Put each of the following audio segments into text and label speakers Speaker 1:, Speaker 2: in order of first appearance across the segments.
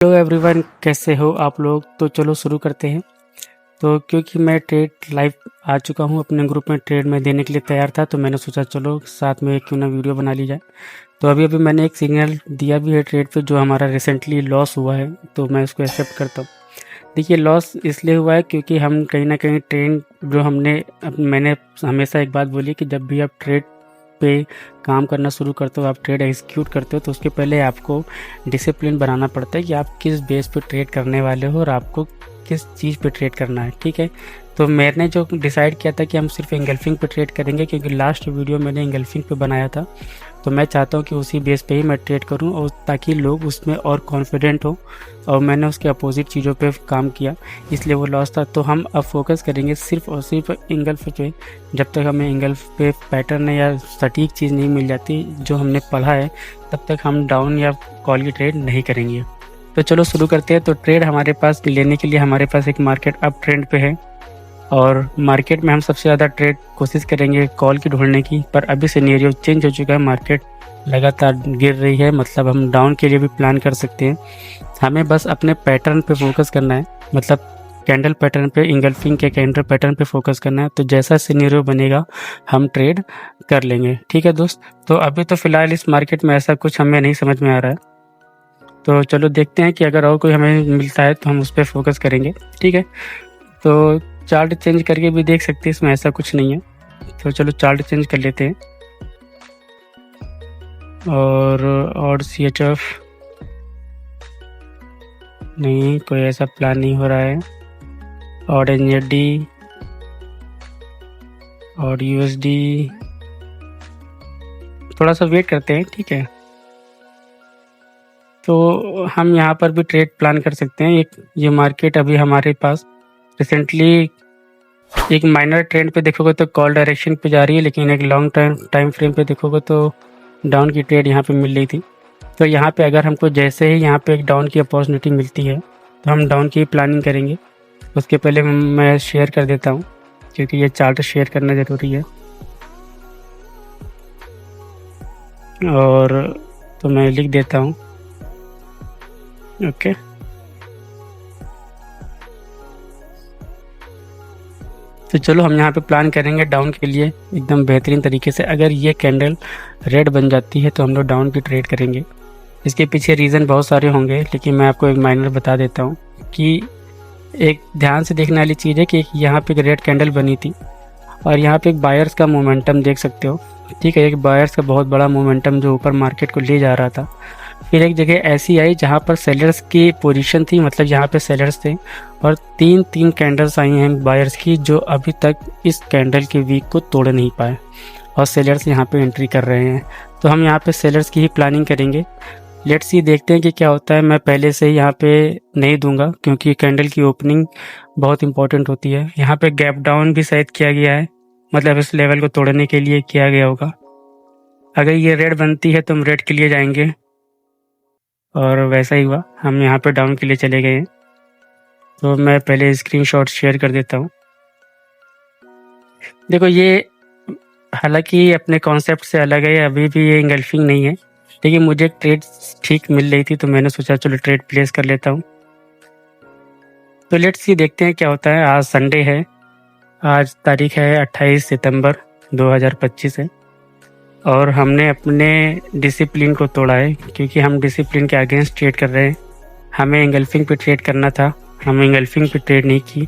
Speaker 1: Hello everyone, कैसे हो आप लोग। तो चलो शुरू करते हैं। तो क्योंकि मैं ट्रेड लाइव आ चुका हूँ, अपने ग्रुप में ट्रेड में देने के लिए तैयार था, तो मैंने सोचा चलो साथ में क्यों ना वीडियो बना ली जाए। तो अभी अभी मैंने एक सिग्नल दिया भी है ट्रेड पे, जो हमारा रिसेंटली लॉस हुआ है, तो मैं उसको एक्सेप्ट करता हूँ। देखिए, लॉस इसलिए हुआ है क्योंकि हम कहीं ना कहीं ट्रेंड जो मैंने हमेशा एक बात बोली कि जब भी आप ट्रेड पे काम करना शुरू करते हो, आप ट्रेड एग्जीक्यूट करते हो, तो उसके पहले आपको डिसिप्लिन बनाना पड़ता है कि आप किस बेस पे ट्रेड करने वाले हो और आपको किस चीज़ पे ट्रेड करना है। ठीक है, तो मैंने जो डिसाइड किया था कि हम सिर्फ एंगल्फिंग पे ट्रेड करेंगे, क्योंकि लास्ट वीडियो मैंने एंगल्फिंग पे बनाया था, तो मैं चाहता हूँ कि उसी बेस पे ही मैं ट्रेड करूँ, और ताकि लोग उसमें और कॉन्फिडेंट हो। और मैंने उसके अपोजिट चीज़ों पे काम किया, इसलिए वो लॉस था। तो हम अब फोकस करेंगे सिर्फ और सिर्फ एंगल्फ पे, जब तक हमें एंगल्फ पे पैटर्न या सटीक चीज़ नहीं मिल जाती जो हमने पढ़ा है, तब तक हम डाउन या कॉल की ट्रेड नहीं करेंगे। तो चलो शुरू करते हैं। तो ट्रेड हमारे पास लेने के लिए हमारे पास एक मार्केट अप ट्रेंड पे है, और मार्केट में हम सबसे ज़्यादा ट्रेड कोशिश करेंगे कॉल की ढूंढने की। पर अभी सिनेरियो चेंज हो चुका है, मार्केट लगातार गिर रही है, मतलब हम डाउन के लिए भी प्लान कर सकते हैं। हमें बस अपने पैटर्न पे फोकस करना है, मतलब कैंडल पैटर्न पे, इंगल्फिंग के कैंडल पैटर्न पे फोकस करना है। तो जैसा सिनेरियो बनेगा हम ट्रेड कर लेंगे। ठीक है दोस्त, तो अभी तो फ़िलहाल इस मार्केट में ऐसा कुछ हमें नहीं समझ में आ रहा है, तो चलो देखते हैं कि अगर और कोई हमें मिलता है तो हम उस पर फोकस करेंगे। ठीक है, तो चार्ट चेंज करके भी देख सकते हैं, इसमें ऐसा कुछ नहीं है। तो चलो चार्ट चेंज कर लेते हैं, और CHF नहीं, कोई ऐसा प्लान नहीं हो रहा है। और NZD और USD थोड़ा सा वेट करते हैं। ठीक है, तो हम यहाँ पर भी ट्रेड प्लान कर सकते हैं। ये मार्केट अभी हमारे पास रिसेंटली एक माइनर ट्रेंड पे देखोगे तो कॉल डायरेक्शन पे जा रही है, लेकिन एक लॉन्ग टाइम फ्रेम पे देखोगे तो डाउन की ट्रेड यहाँ पे मिल रही थी। तो यहाँ पे अगर हमको जैसे ही यहाँ पे एक डाउन की अपॉर्चुनिटी मिलती है, तो हम डाउन की प्लानिंग करेंगे। उसके पहले मैं शेयर कर देता हूँ, क्योंकि ये चार्ट शेयर करना ज़रूरी है। और तो मैं लिख देता हूँ, ओके। तो चलो हम यहाँ पे प्लान करेंगे डाउन के लिए एकदम बेहतरीन तरीके से। अगर ये कैंडल रेड बन जाती है तो हम लोग डाउन की ट्रेड करेंगे। इसके पीछे रीज़न बहुत सारे होंगे, लेकिन मैं आपको एक माइनर बता देता हूँ कि एक ध्यान से देखने वाली चीज़ है कि यहाँ पे एक रेड कैंडल बनी थी, और यहाँ पे एक बायर्स का मोमेंटम देख सकते हो। ठीक है, एक बायर्स का बहुत बड़ा मोमेंटम जो ऊपर मार्केट को ले जा रहा था। फिर एक जगह ऐसी आई जहाँ पर सेलर्स की पोजीशन थी, मतलब यहाँ पे सेलर्स थे, और तीन कैंडल्स आई हैं बायर्स की, जो अभी तक इस कैंडल के वीक को तोड़ नहीं पाए, और सेलर्स यहाँ पे एंट्री कर रहे हैं। तो हम यहाँ पे सेलर्स की ही प्लानिंग करेंगे। लेट्स सी, देखते हैं कि क्या होता है। मैं पहले से ही यहाँ पे नहीं दूंगा, क्योंकि कैंडल की ओपनिंग बहुत इंपॉर्टेंट होती है। यहाँ पे गैप डाउन भी शायद किया गया है, मतलब इस लेवल को तोड़ने के लिए किया गया होगा। अगर ये रेड बनती है तो हम रेड के लिए जाएंगे, और वैसा ही हुआ, हम यहाँ पे डाउन के लिए चले गए हैं। तो मैं पहले स्क्रीनशॉट शेयर कर देता हूँ। देखो, ये हालांकि अपने कॉन्सेप्ट से अलग है, अभी भी ये इंगल्फिंग नहीं है, लेकिन मुझे ट्रेड ठीक मिल रही थी, तो मैंने सोचा चलो ट्रेड प्लेस कर लेता हूँ। तो लेट्स सी, देखते हैं क्या होता है। आज संडे है, आज तारीख है 28 सितंबर 2025 है, और हमने अपने डिसिप्लिन को तोड़ा है, क्योंकि हम डिसिप्लिन के अगेंस्ट ट्रेड कर रहे हैं। हमें इंगल्फिंग पे ट्रेड करना था, हम इंगल्फिंग पे ट्रेड नहीं की।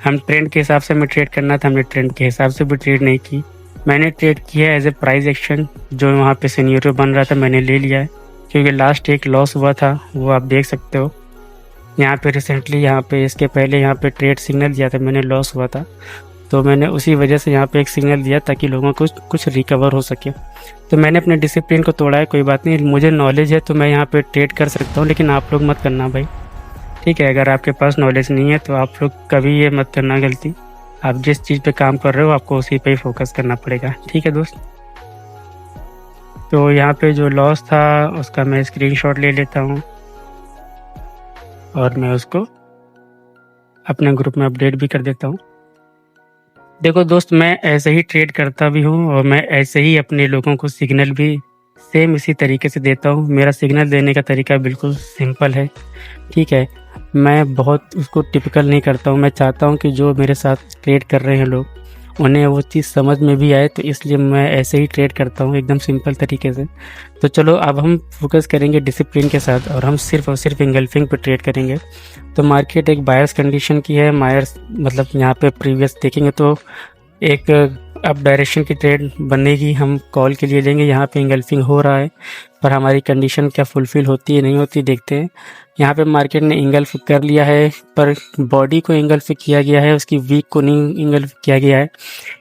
Speaker 1: हम ट्रेंड के हिसाब से हमें ट्रेड करना था, हमने ट्रेंड के हिसाब से भी ट्रेड नहीं की। मैंने ट्रेड किया है एज ए प्राइस एक्शन, जो वहाँ पे सिनेरियो बन रहा था मैंने ले लिया है, क्योंकि लास्ट एक लॉस हुआ था, वो आप देख सकते हो। यहाँ पे रिसेंटली, यहाँ पे इसके पहले यहाँ पे ट्रेड सिग्नल दिया था मैंने, लॉस हुआ था, तो मैंने उसी वजह से यहाँ पे एक सिग्नल दिया ताकि लोगों को कुछ रिकवर हो सके। तो मैंने अपने डिसिप्लिन को तोड़ा है। कोई बात नहीं, मुझे नॉलेज है तो मैं यहाँ पे ट्रेड कर सकता हूँ, लेकिन आप लोग मत करना भाई। ठीक है, अगर आपके पास नॉलेज नहीं है तो आप लोग कभी ये मत करना गलती। आप जिस चीज़ पे काम कर रहे हो आपको उसी पे ही फोकस करना पड़ेगा। ठीक है दोस्त, तो यहाँ पे जो लॉस था उसका मैं स्क्रीनशॉट ले लेता हूँ, और मैं उसको अपने ग्रुप में अपडेट भी कर देता हूँ। देखो दोस्त, मैं ऐसे ही ट्रेड करता भी हूँ, और मैं ऐसे ही अपने लोगों को सिग्नल भी सेम इसी तरीके से देता हूँ। मेरा सिग्नल देने का तरीका बिल्कुल सिंपल है, ठीक है। मैं बहुत उसको टिपिकल नहीं करता हूँ। मैं चाहता हूँ कि जो मेरे साथ ट्रेड कर रहे हैं लोग, उन्हें वो चीज़ समझ में भी आए, तो इसलिए मैं ऐसे ही ट्रेड करता हूँ एकदम सिंपल तरीके से। तो चलो अब हम फोकस करेंगे डिसिप्लिन के साथ और हम सिर्फ़ और सिर्फ इंगल्फिंग पे ट्रेड करेंगे। तो मार्केट एक बायर्स कंडीशन की है। बायर्स मतलब यहाँ पे प्रीवियस देखेंगे तो एक अप डायरेक्शन की ट्रेड बनेगी, हम कॉल के लिए लेंगे। यहाँ पे इंगल्फिंग हो रहा है, पर हमारी कंडीशन क्या फुलफ़िल होती है नहीं होती देखते हैं। यहाँ पे मार्केट ने इंगल्फ कर लिया है, पर बॉडी को इंगल्फ किया गया है, उसकी वीक को नहीं इंगल्फ किया गया है,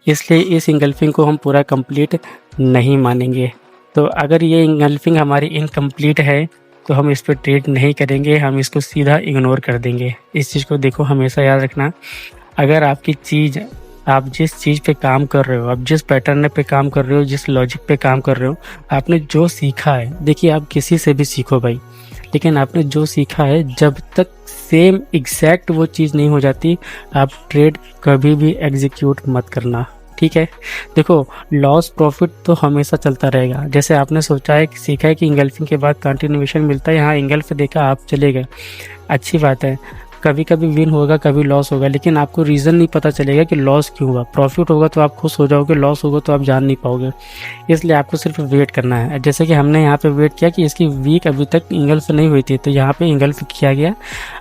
Speaker 1: इसलिए इस इंगल्फिंग को हम पूरा कंप्लीट नहीं मानेंगे। तो अगर ये इंगल्फिंग हमारी इनकम्प्लीट है तो हम इस पर ट्रेड नहीं करेंगे, हम इसको सीधा इग्नोर कर देंगे। इस चीज़ को देखो, हमेशा याद रखना। अगर आपकी चीज़, आप जिस चीज़ पे काम कर रहे हो, आप जिस पैटर्न पे काम कर रहे हो, जिस लॉजिक पे काम कर रहे हो, आपने जो सीखा है, देखिए आप किसी से भी सीखो भाई, लेकिन आपने जो सीखा है जब तक सेम एग्जैक्ट वो चीज़ नहीं हो जाती, आप ट्रेड कभी भी एग्जीक्यूट मत करना, ठीक है। देखो लॉस प्रॉफिट तो हमेशा चलता रहेगा। जैसे आपने सोचा है, सीखा है कि इंगल्फिंग के बाद कंटिन्यूएशन मिलता है, यहाँ इंगल्फ देखा आप चले गए, अच्छी बात है। कभी कभी विन होगा, कभी लॉस होगा, लेकिन आपको रीज़न नहीं पता चलेगा कि लॉस क्यों हुआ। प्रॉफिट होगा तो आप खुश हो जाओगे, लॉस होगा तो आप जान नहीं पाओगे। इसलिए आपको सिर्फ वेट करना है। जैसे कि हमने यहाँ पे वेट किया कि इसकी वीक अभी तक इंगल्फ नहीं हुई थी, तो यहाँ पे इंगल्फ किया गया।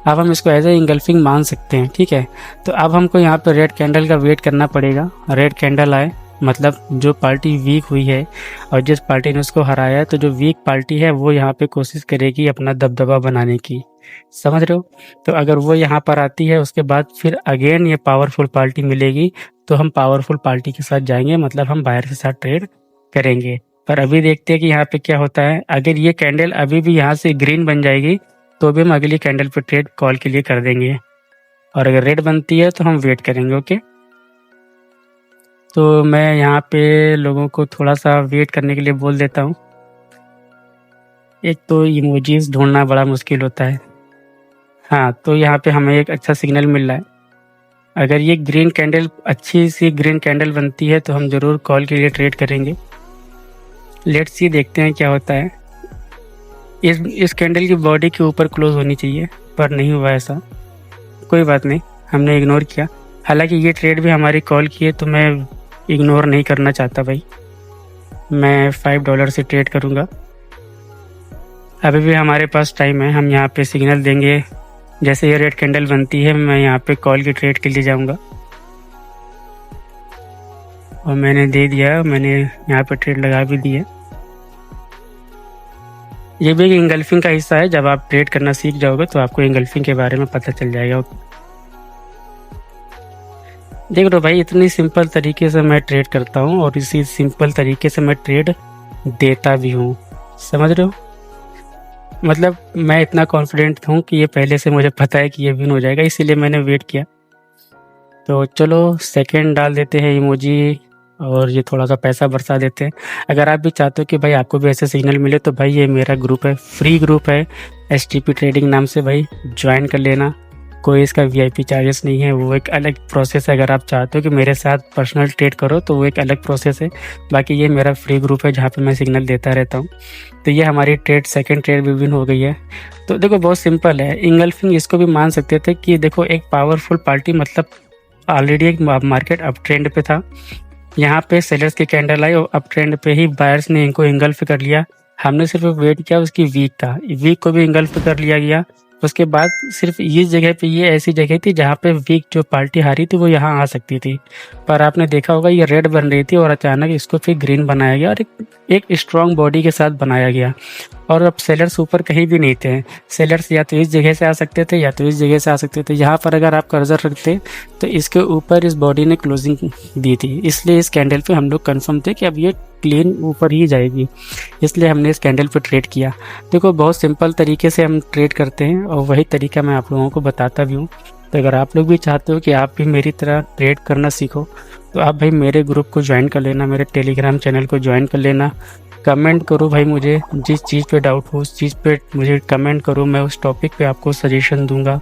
Speaker 1: अब हम इसको एज ए इंगल्फिंग मान सकते हैं, ठीक है। तो अब हमको यहाँ पे रेड कैंडल का वेट करना पड़ेगा। रेड कैंडल आए मतलब जो पार्टी वीक हुई है और जिस पार्टी ने उसको हराया है, तो जो वीक पार्टी है वो यहाँ पे कोशिश करेगी अपना दबदबा बनाने की, समझ रहे हो। तो अगर वो यहाँ पर आती है, उसके बाद फिर अगेन ये पावरफुल पार्टी मिलेगी, तो हम पावरफुल पार्टी के साथ जाएंगे, मतलब हम बायर के साथ ट्रेड करेंगे। पर अभी देखते हैं कि यहाँ पे क्या होता है। अगर ये कैंडल अभी भी यहाँ से ग्रीन बन जाएगी तो भी हम अगली कैंडल पे ट्रेड कॉल के लिए कर देंगे, और अगर रेड बनती है तो हम वेट करेंगे, ओके। तो मैं यहाँ पे लोगों को थोड़ा सा वेट करने के लिए बोल देता हूँ। एक तो इमोजीज ढूंढना बड़ा मुश्किल होता है। हाँ, तो यहाँ पे हमें एक अच्छा सिग्नल मिल रहा है। अगर ये ग्रीन कैंडल, अच्छी सी ग्रीन कैंडल बनती है, तो हम ज़रूर कॉल के लिए ट्रेड करेंगे। लेट्स सी, देखते हैं क्या होता है। इस कैंडल की बॉडी के ऊपर क्लोज होनी चाहिए, पर नहीं हुआ ऐसा। कोई बात नहीं, हमने इग्नोर किया। हालांकि ये ट्रेड भी हमारी कॉल की है, तो मैं इग्नोर नहीं करना चाहता भाई। मैं $5 से ट्रेड करूँगा। अभी भी हमारे पास टाइम है, हम यहाँ पे सिग्नल देंगे। जैसे ये रेड कैंडल बनती है, मैं यहाँ पे कॉल की ट्रेड के लिए जाऊँगा, और मैंने दे दिया। मैंने यहाँ पे ट्रेड लगा भी दी है। ये भी इंगल्फिंग का हिस्सा है। जब आप ट्रेड करना सीख जाओगे तो आपको इंगल्फिंग के बारे में पता चल जाएगा। देख लो भाई, इतनी सिंपल तरीके से मैं ट्रेड करता हूँ, और इसी सिंपल तरीके से मैं ट्रेड देता भी हूँ, समझ रहे हो। मतलब मैं इतना कॉन्फिडेंट हूँ कि ये पहले से मुझे पता है कि ये विन हो जाएगा, इसीलिए मैंने वेट किया। तो चलो सेकंड डाल देते हैं इमोजी, और ये थोड़ा सा पैसा बरसा देते हैं। अगर आप भी चाहते हो कि भाई आपको भी ऐसे सिग्नल मिले, तो भाई ये मेरा ग्रुप है, फ्री ग्रुप है, STP ट्रेडिंग नाम से, भाई ज्वाइन कर लेना। कोई इसका VIP चार्जेस नहीं है, वो एक अलग प्रोसेस है। अगर आप चाहते हो कि मेरे साथ पर्सनल ट्रेड करो तो वो एक अलग प्रोसेस है। बाकी ये मेरा फ्री ग्रुप है जहाँ पे मैं सिग्नल देता रहता हूँ। तो ये हमारी ट्रेड, सेकंड ट्रेड भी विन हो गई है। तो देखो बहुत सिंपल है। इंगल्फिंग इसको भी मान सकते थे कि देखो एक पावरफुल पार्टी, मतलब ऑलरेडी एक मार्केट अप ट्रेंड पे था, यहाँ पे सेलर्स की कैंडल आई और अप ट्रेंड पे ही बायर्स ने इनको इंगल्फ कर लिया। हमने सिर्फ वेट किया, उसकी वीक था, वीक को भी इंगल्फ कर लिया गया। उसके बाद सिर्फ इस जगह पे, ये ऐसी जगह थी जहाँ पे वीक जो पार्टी हारी थी वो यहाँ आ सकती थी, पर आपने देखा होगा ये रेड बन रही थी और अचानक इसको फिर ग्रीन बनाया गया और एक स्ट्रॉन्ग बॉडी के साथ बनाया गया। और अब सेलर्स ऊपर कहीं भी नहीं थे। सेलर्स या तो इस जगह से आ सकते थे या तो इस जगह से आ सकते थे। यहाँ पर अगर आप कर्सर रखते तो इसके ऊपर इस बॉडी ने क्लोजिंग दी थी, इसलिए इस कैंडल पे हम लोग कंफर्म थे कि अब ये क्लीन ऊपर ही जाएगी, इसलिए हमने इस कैंडल पे ट्रेड किया। देखो बहुत सिंपल तरीके से हम ट्रेड करते हैं और वही तरीका मैं आप लोगों को बताता भी हूँ। तो अगर आप लोग भी चाहते हो कि आप भी मेरी तरह ट्रेड करना सीखो, तो आप भाई मेरे ग्रुप को ज्वाइन कर लेना, मेरे टेलीग्राम चैनल को ज्वाइन कर लेना। कमेंट करो भाई, मुझे जिस चीज़ पे डाउट हो उस चीज़ पे मुझे कमेंट करो, मैं उस टॉपिक पे आपको सजेशन दूंगा।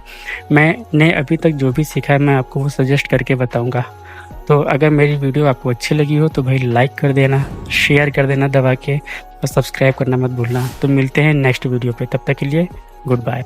Speaker 1: मैंने अभी तक जो भी सीखा है मैं आपको वो सजेस्ट करके बताऊंगा। तो अगर मेरी वीडियो आपको अच्छी लगी हो तो भाई लाइक कर देना, शेयर कर देना दबा के, और सब्सक्राइब करना मत भूलना। तो मिलते हैं नेक्स्ट वीडियो पे, तब तक के लिए गुड बाय।